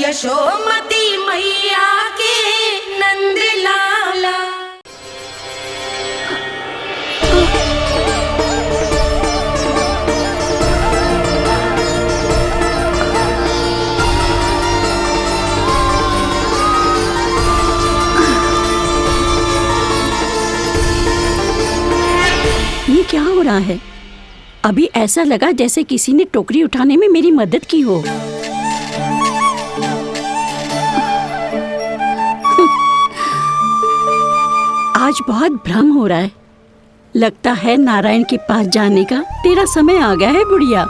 यशोमती मैया के नंद लाला। ये क्या हो रहा है? अभी ऐसा लगा जैसे किसी ने टोकरी उठाने में मेरी मदद की हो। आज बहुत भ्रम हो रहा है। लगता है नारायण के पास जाने का तेरा समय आ गया है बुढ़िया।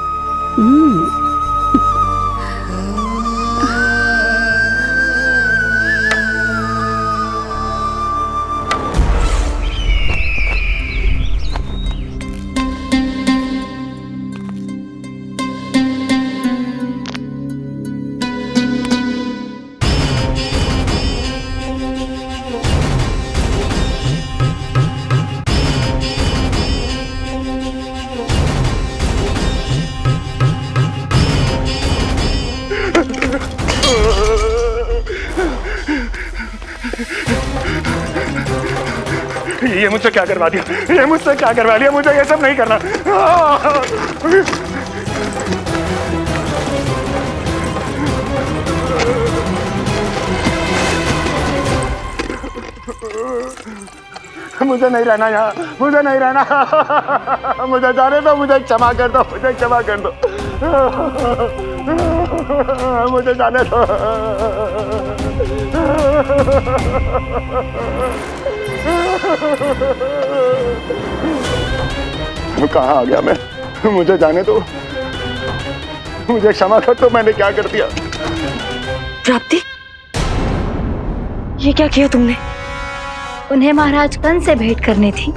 ये मुझसे क्या करवा दिया? ये मुझसे क्या करवा दिया? मुझे ये सब नहीं करना। मुझे नहीं रहना यहाँ, मुझे नहीं रहना। मुझे जाने दो, मुझे क्षमा कर दो, मुझे क्षमा कर दो, मुझे जाने दो। कहाँ आ गया मैं? मुझे जाने दो, मुझे क्षमा कर दो। मैंने क्या कर दिया? प्राप्ति, ये क्या किया तुमने? उन्हें महाराज कंस से भेंट करनी थी,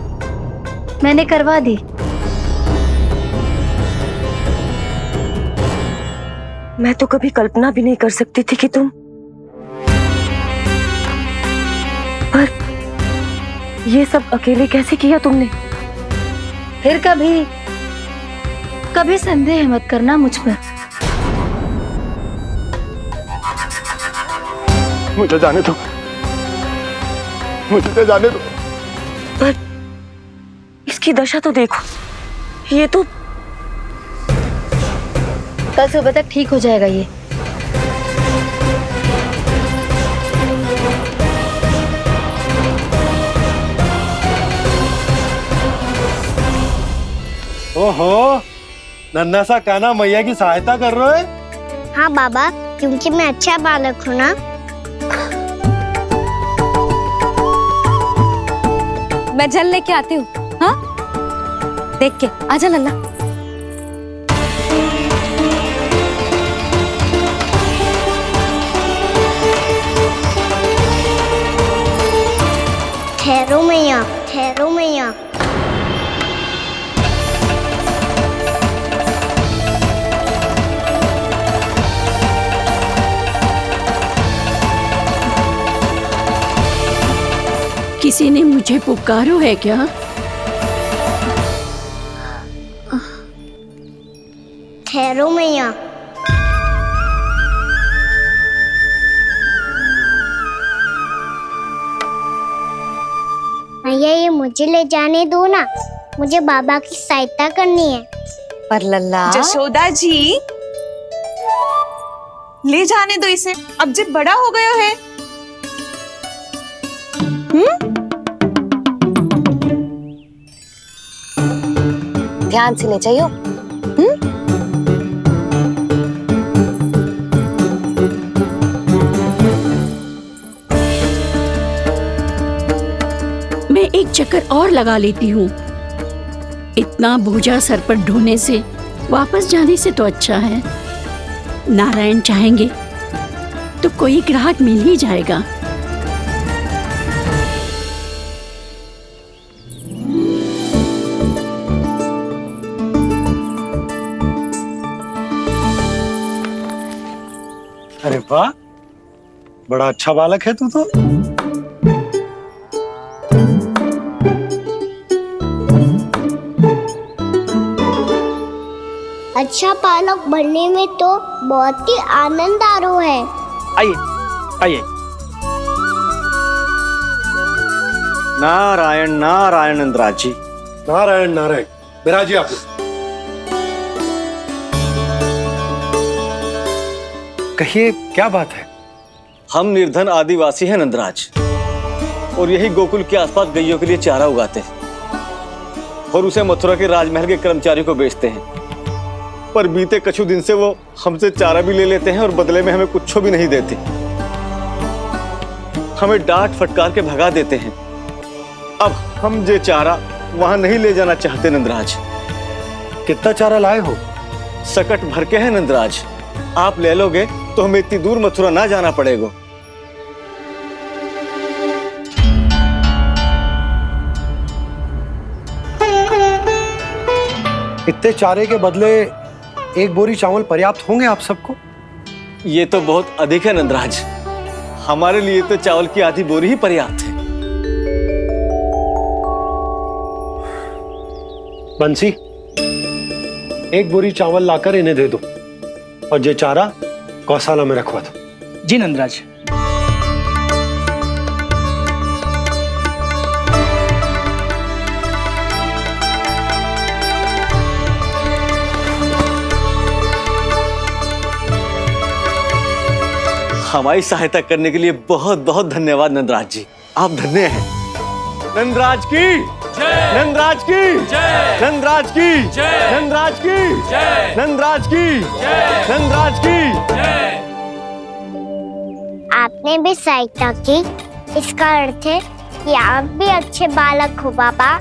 मैंने करवा दी। मैं तो कभी कल्पना भी नहीं कर सकती थी कि तुम, पर ये सब अकेले कैसे किया तुमने? फिर कभी संदेह मत करना मुझ पर। मुझे जाने दो, मुझे जाने दो। पर इसकी दशा तो देखो, ये तो कल सुबह तक ठीक हो जाएगा ये। ओहो, नन्हा सा कान्हा मैया की सहायता कर रहे हो? हाँ बाबा, क्योंकि मैं अच्छा बालक हूँ ना। मैं जल लेके आती हूँ। हाँ, देख के आजा लल्ला। ठहरो मैया, ठहरो मैया। किसी ने मुझे पुकारो है क्या? ठहरो मैया। मैया, ये मुझे ले जाने दो ना, मुझे बाबा की सहायता करनी है। पर लल्ला, जशोदा जी, ले जाने दो इसे, अब जब बड़ा हो गया है। ध्यान से ले जाइयो। मैं एक चक्कर और लगा लेती हूँ। इतना बोझा सर पर ढोने से वापस जाने से तो अच्छा है। नारायण चाहेंगे तो कोई ग्राहक मिल ही जाएगा। अरे वाह, बड़ा अच्छा बालक है तू तो। अच्छा बालक बनने में तो बहुत ही आनंद आ रहा है। आइए आइए। नारायण नारायण नंदराज जी। नारायण नारायण। बिराजिए आप लोग। कहिए क्या बात है? हम निर्धन आदिवासी हैं नंदराज, और यही गोकुल के आसपास गैयों के लिए चारा उगाते हैं और उसे मथुरा के राजमहल के कर्मचारियों को बेचते हैं। पर बीते कुछ दिन से वो हमसे चारा भी ले लेते हैं और बदले में हमें कुछ भी नहीं देते। हमें डांट फटकार के भगा देते हैं। अब हम ये चारा वहां नहीं ले जाना चाहते नंदराज। कितना चारा लाए हो? सकट भर के है नंदराज। आप ले लोगे तो हमें इतनी दूर मथुरा ना जाना पड़ेगा। इतने चारे के बदले एक बोरी चावल पर्याप्त होंगे आप सबको? ये तो बहुत अधिक है नंदराज। हमारे लिए तो चावल की आधी बोरी ही पर्याप्त है। बंसी, एक बोरी चावल लाकर इन्हें दे दो और ये चारा गौशाला में रखवा दो। जी नंदराज। हमारी सहायता करने के लिए बहुत बहुत धन्यवाद नंदराज जी। आप धन्य हैं। नंदराज की जय, नंदराज की जय, नंदराज की जय, नंदराज की जय, नंदराज की जय, नंदराज की जय। आपने भी सहायता की, इसका अर्थ है कि आप भी अच्छे बालक हो बाबा।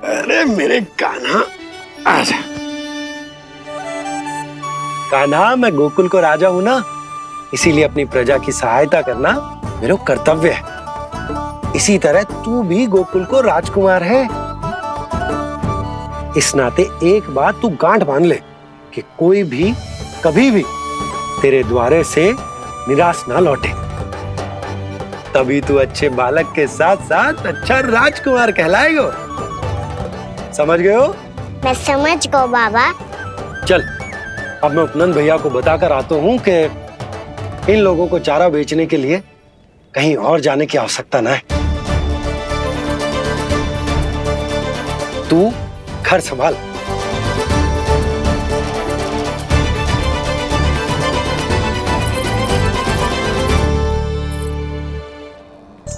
अरे मेरे कान्हा, आजा। कान्हा, मैं गोकुल को राजा हूं ना, इसीलिए अपनी प्रजा की सहायता करना मेरा कर्तव्य है। इसी तरह तू भी गोकुल को राजकुमार है। इस नाते एक बात तू गांठ बांध ले कि कोई भी कभी भी तेरे द्वारे से निराश ना लौटे। तभी तू अच्छे बालक के साथ साथ अच्छा राजकुमार कहलाएगा। समझ गए हो? मैं समझ गो बाबा। चल, अब मैं उपनंद भैया को बताकर आता हूँ कि इन लोगों को चारा बेचने के लिए कहीं और जाने की आवश्यकता ना है। तू घर संभाल।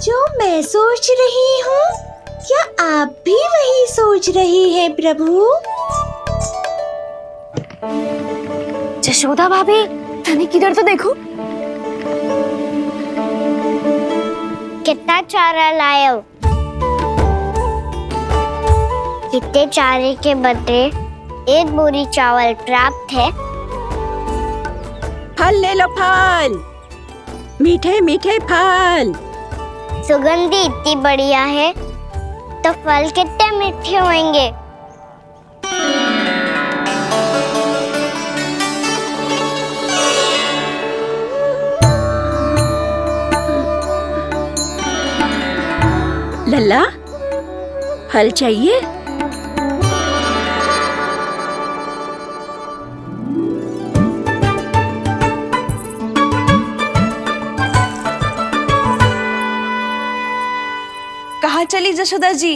जो मैं सोच रही हूँ, क्या आप भी वही सोच रही हैं प्रभु? यशोदा भाभी, तनिक इधर तो देखो। कितना चारा लाए हो? कितने चारे के बदले एक बोरी चावल प्राप्त है। फल ले लो, फल, मीठे मीठे फल। सुगंधी इतनी बढ़िया है तो फल कितने मीठे होंगे। लल्ला, फल चाहिए? कहाँ चली यशोदा जी?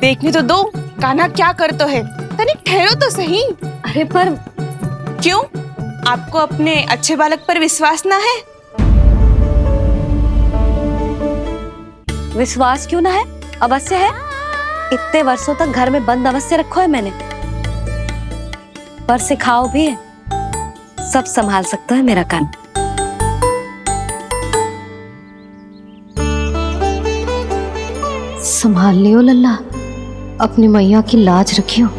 देखने तो दो कान्हा क्या करते है। तनिक ठहरो तो सही। अरे पर क्यों? आपको अपने अच्छे बालक पर विश्वास ना है? विश्वास क्यों ना है? अवश्य है। इतने वर्षों तक घर में बंद अवश्य रखो है मैंने, पर सिखाओ भी है। सब संभाल सकता है मेरा कान। संभाल लियो लल्ला, अपनी मैया की लाज रखियो।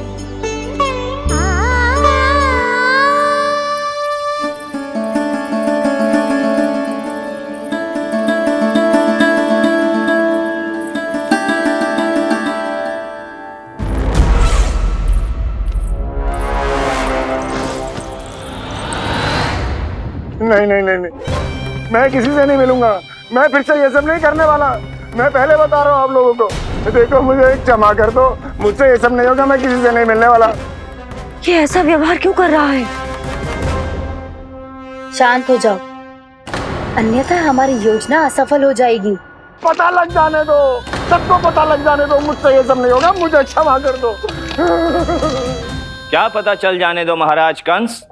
नहीं नहीं नहीं नहीं, मैं किसी से नहीं मिलूंगा। मैं फिर से ये सब नहीं करने वाला। मैं पहले बता रहा हूँ आप लोगों को। देखो, मुझे एक क्षमा कर दो। मुझसे ये सब नहीं होगा। मैं किसी से नहीं मिलने वाला। ये ऐसा व्यवहार क्यों कर रहा है? शांत हो जाओ, अन्यथा हमारी योजना असफल हो जाएगी। पता लग जाने दो, सबको पता लग जाने दो, मुझसे ये सब नहीं होगा, मुझे क्षमा कर दो। क्या पता चल जाने दो महाराज कंस?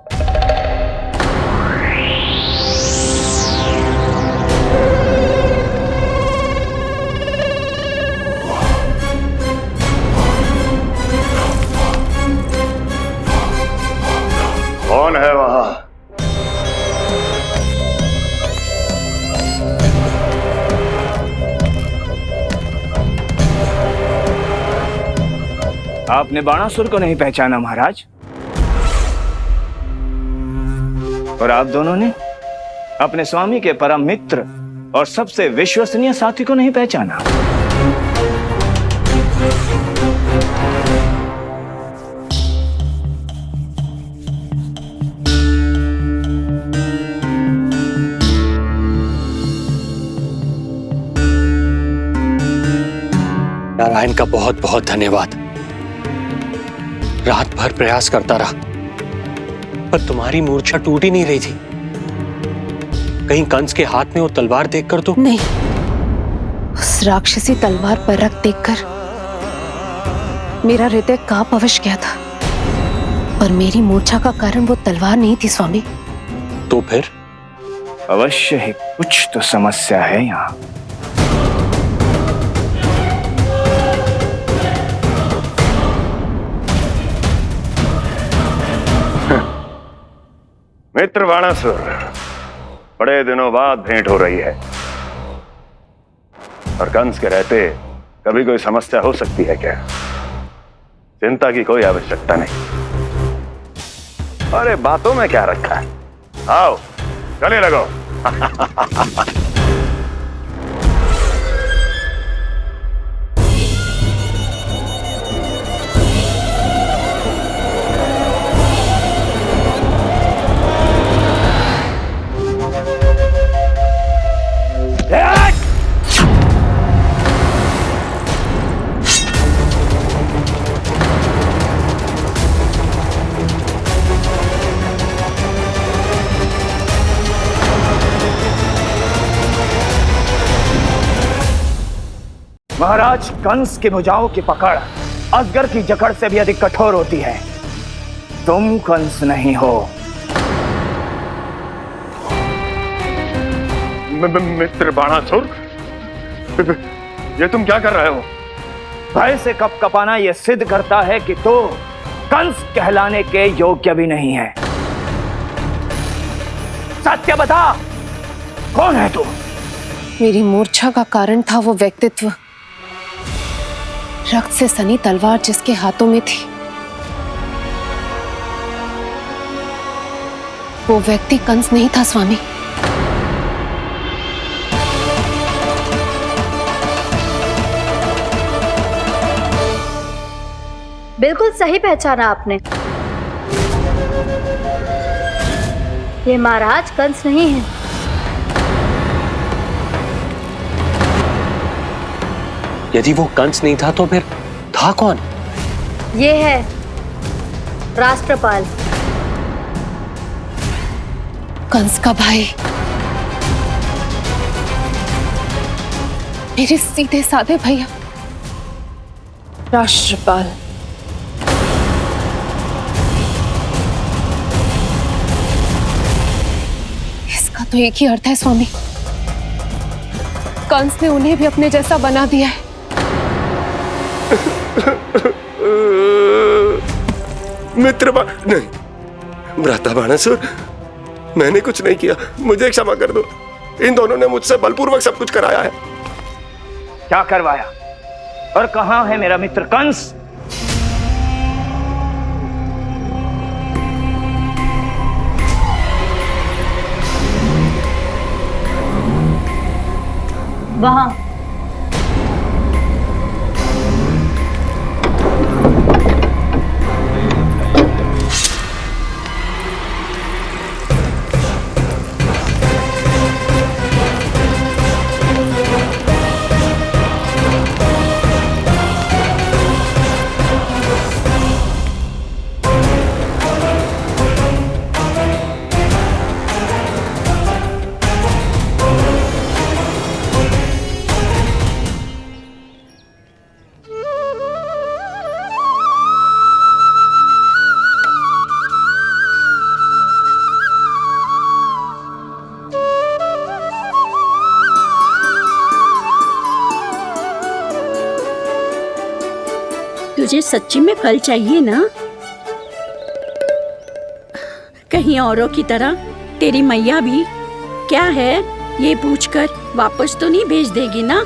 कौन है वहां? आपने बाणासुर को नहीं पहचाना महाराज? और आप दोनों ने अपने स्वामी के परम मित्र और सबसे विश्वसनीय साथी को नहीं पहचाना? नारायण का बहुत बहुत धन्यवाद। रात भर प्रयास करता रहा, पर तुम्हारी मूर्छा टूट ही नहीं रही थी। कहीं कंस के हाथ में वो तलवार देखकर तो नहीं, उस राक्षसी तलवार पर रख देखकर मेरा हृदय कांप अवश्य गया था, पर मेरी मूर्छा का कारण वो तलवार नहीं थी स्वामी। तो फिर? अवश्य ही कुछ तो समस्या है यहाँ। मित्र बाणासुर, बड़े दिनों बाद भेंट हो रही है, और कंस के रहते कभी कोई समस्या हो सकती है क्या? चिंता की कोई आवश्यकता नहीं। अरे बातों में क्या रखा है, आओ गले लगो। महाराज कंस की भुजाओं की पकड़ अजगर की जकड़ से भी अधिक कठोर होती है। तुम कंस नहीं हो। मित्र बाणासुर, ये तुम क्या कर रहे हो? भय से कपकपाना यह सिद्ध करता है कि तो कंस कहलाने के योग्य भी नहीं है। सत्य बता, कौन है तू? मेरी मूर्छा का कारण था वो व्यक्तित्व, रक्त से सनी तलवार जिसके हाथों में थी। वो व्यक्ति कंस नहीं था स्वामी। बिल्कुल सही पहचाना आपने। ये महाराज कंस नहीं है। यदि वो कंस नहीं था तो फिर था कौन? ये है राष्ट्रपाल, कंस का भाई, मेरे सीधे साधे भैया राष्ट्रपाल। इसका तो एक ही अर्थ है स्वामी, कंस ने उन्हें भी अपने जैसा बना दिया है। मित्र नहीं, भ्राता बाणासुर, मैंने कुछ नहीं किया, मुझे क्षमा कर दो। इन दोनों ने मुझसे बलपूर्वक सब कुछ कराया है। क्या करवाया और कहां है मेरा मित्र कंस? वहां। तुझे सच्ची में फल चाहिए ना? कहीं औरों की तरह तेरी मैया भी क्या है ये पूछकर वापस तो नहीं भेज देगी ना?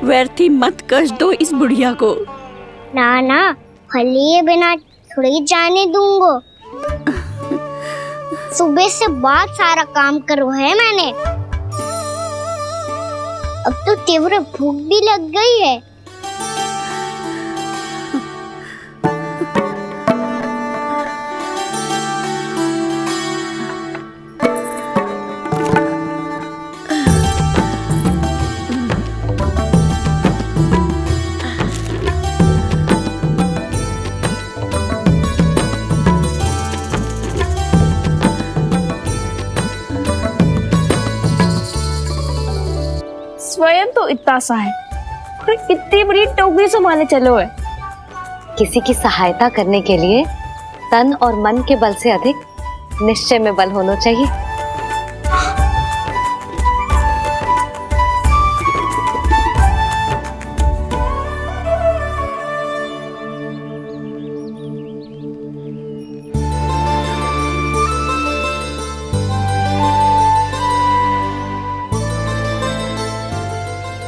व्यर्थी मत कष्ट दो इस बुढ़िया को। ना ना, फल लिए बिना थोड़ी जाने दूंगो। सुबह से बहुत सारा काम करो है मैंने। अब तो तीव्र भूख भी लग गई है। स्वयं तो इतना सा है, फिर कितनी बड़ी टोकरी संभाले चलो है। किसी की सहायता करने के लिए तन और मन के बल से अधिक निश्चय में बल होना चाहिए।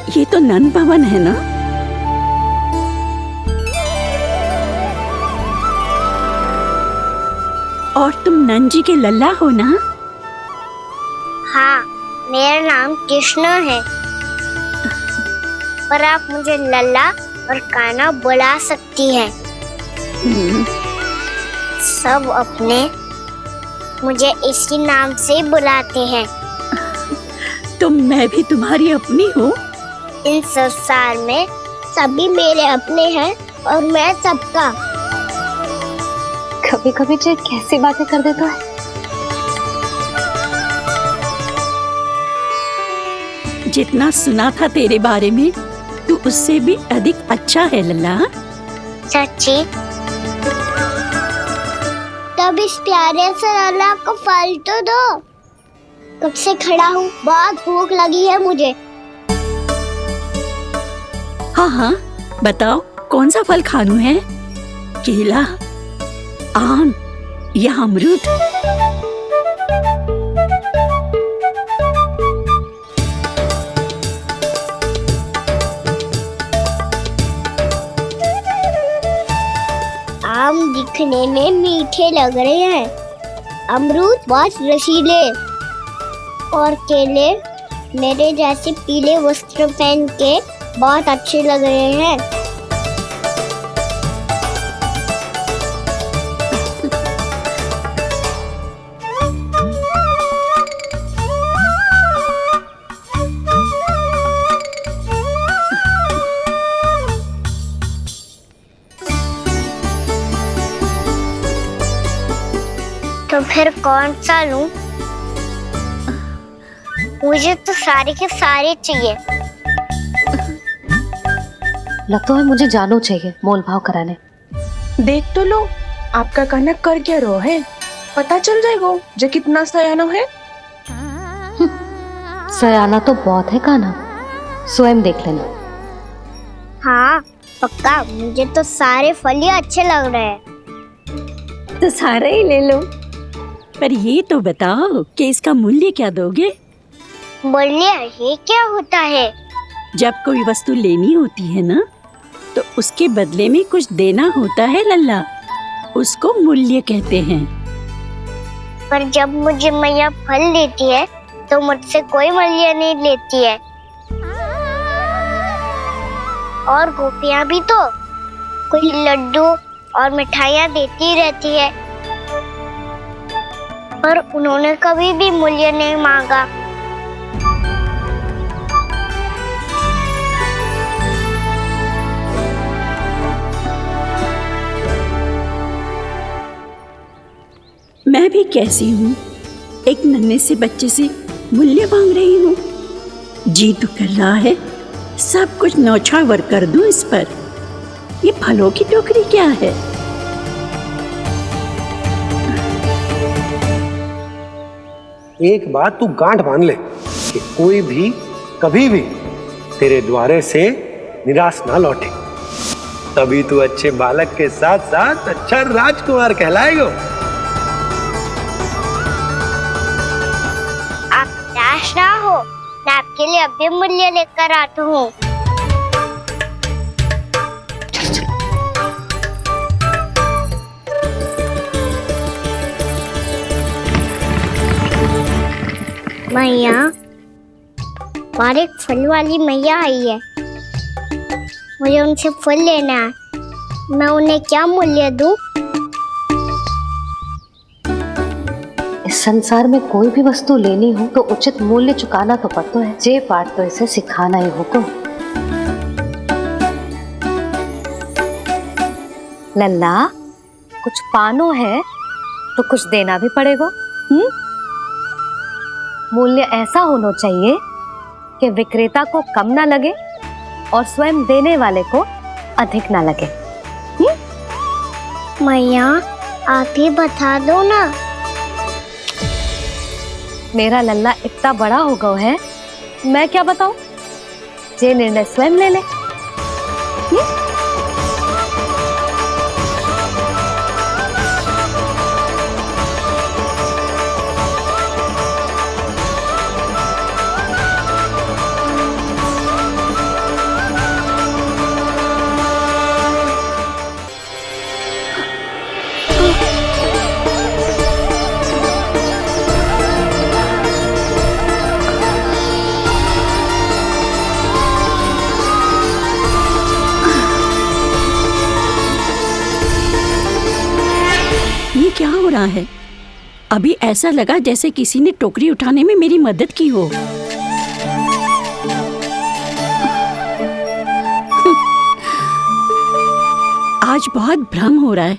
ये तो नन भवन है ना? और तुम नन जी के लल्ला हो ना? हाँ, मेरा नाम कृष्ण है, पर आप मुझे लल्ला और कान्हा बुला सकती हैं। सब अपने मुझे इसी नाम से बुलाते हैं। तो मैं भी तुम्हारी अपनी हूँ। इन संसार में सभी मेरे अपने हैं और मैं सबका। कभी कभी जो कैसी बातें कर देता है। जितना सुना था तेरे बारे में तू उससे भी अधिक अच्छा है लल्ला। सच्ची? तब इस प्यारे से लल्ला को फल तो दो। कब से खड़ा हूँ, बहुत भूख लगी है मुझे। हाँ हाँ बताओ कौन सा फल खानू है? केला, आम या अमरूद? आम दिखने में मीठे लग रहे हैं, अमरूद बहुत रसीले और केले मेरे जैसे पीले वस्त्र पहन के बहुत अच्छे लग रहे हैं। तो फिर कौन सा लूं? मुझे तो सारे के सारे चाहिए। लगता है मुझे जानो चाहिए मोल भाव कराने। देख तो लो आपका कान्हा कर क्या रो है, पता चल जाएगा जो कितना सयानो है। सयाना तो बहुत है कान्हा, स्वयं देख लेना। हाँ पक्का, मुझे तो सारे फल ही अच्छे लग रहे हैं। तो सारा ही ले लो। पर ये तो बताओ कि इसका मूल्य क्या दोगे? मूल्य ये क्या होता है? जब कोई वस्तु लेनी होती है ना तो उसके बदले में कुछ देना होता है लल्ला, उसको मूल्य कहते हैं। पर जब मुझे मैया फल देती है तो मुझसे कोई मूल्य नहीं लेती है। और गोपियां भी तो कोई लड्डू और मिठाइयाँ देती रहती है, पर उन्होंने कभी भी मूल्य नहीं मांगा। मैं भी कैसी हूँ, एक नन्हे से बच्चे से मूल्य मांग रही हूँ। जी तो कर रहा है सब कुछ न्यौछावर कर दूं इस पर। ये फलों की टोकरी क्या है? एक बात तू गांठ बांध ले कि कोई भी कभी भी तेरे द्वारे से निराश ना लौटे, तभी तू अच्छे बालक के साथ साथ अच्छा राजकुमार कहलाएगा। आप निराश ना हो, मैं आपके लिए अभी मूल्य लेकर आता हूँ। मैया, हमारे एक फल वाली मैया आई है, मुझे उनसे फल लेना है। मैं उन्हें क्या मूल्य दूं? इस संसार में कोई भी वस्तु लेनी हो तो उचित मूल्य चुकाना तो पड़ता है। जे पाठ तो इसे सिखाना ही होगा। लल्ला, कुछ पानो है तो कुछ देना भी पड़ेगा। मूल्य ऐसा होना चाहिए कि विक्रेता को कम ना लगे और स्वयं देने वाले को अधिक ना लगे। मैया, आप ही बता दो ना। मेरा लल्ला इतना बड़ा हो गया है, मैं क्या बताऊं? जे निर्णय स्वयं ले ले। ये क्या हो रहा है? अभी ऐसा लगा जैसे किसी ने टोकरी उठाने में मेरी मदद की हो। आज बहुत भ्रम हो रहा है।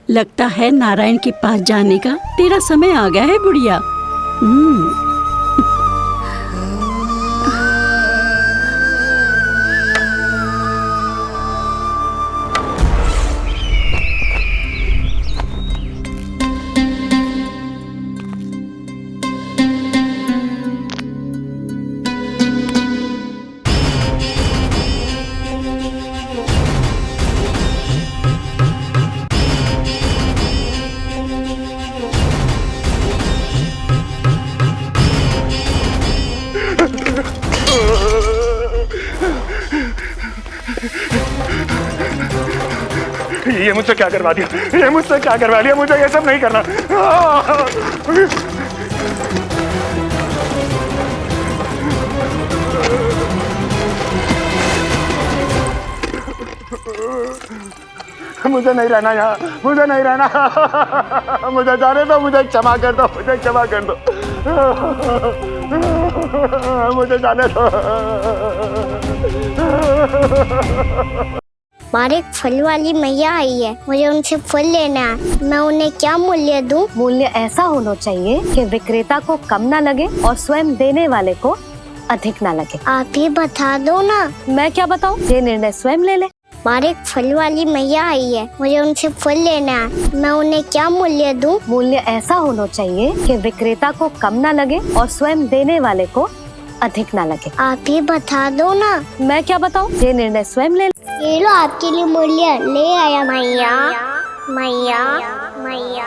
लगता है नारायण के पास जाने का तेरा समय आ गया है बुढ़िया। ये मुझसे क्या करवा दिया? ये मुझसे क्या करवा लिया? मुझे ये सब नहीं करना। मुझे नहीं रहना यहाँ, मुझे नहीं रहना। मुझे जाने दो, मुझे क्षमा कर दो, मुझे क्षमा कर दो, मुझे जाने दो। हमारे एक फल वाली मैया आई है, मुझे उनसे फल लेना है। मैं उन्हें क्या मूल्य दूं? मूल्य ऐसा होना चाहिए कि विक्रेता को कम ना लगे और स्वयं देने वाले को अधिक ना लगे। आप ही बता दो ना। मैं क्या बताऊं? ये निर्णय स्वयं ले ले। हमारे एक फल वाली मैया आई है, मुझे उनसे फल लेना है। मैं उन्हें क्या मूल्य दूं? मूल्य ऐसा होना चाहिए कि विक्रेता को कम ना लगे और स्वयं देने वाले को अधिक ना लगे। आप ही बता दो ना। मैं क्या बताऊं? ये निर्णय स्वयं ले ले। ये लो, आपके लिए मूल्य ले आया। मैया, मैया, मैया।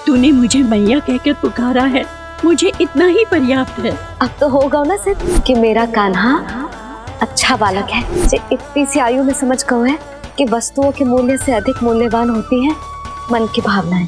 तूने मुझे मैया कहकर पुकारा है, मुझे इतना ही पर्याप्त है। अब तो होगा ना सिर्फ कि मेरा कान्हा अच्छा बालक है, जो इतनी सी आयु में समझ गया है कि वस्तुओं के मूल्य से अधिक मूल्यवान होती है मन की भावनाएं।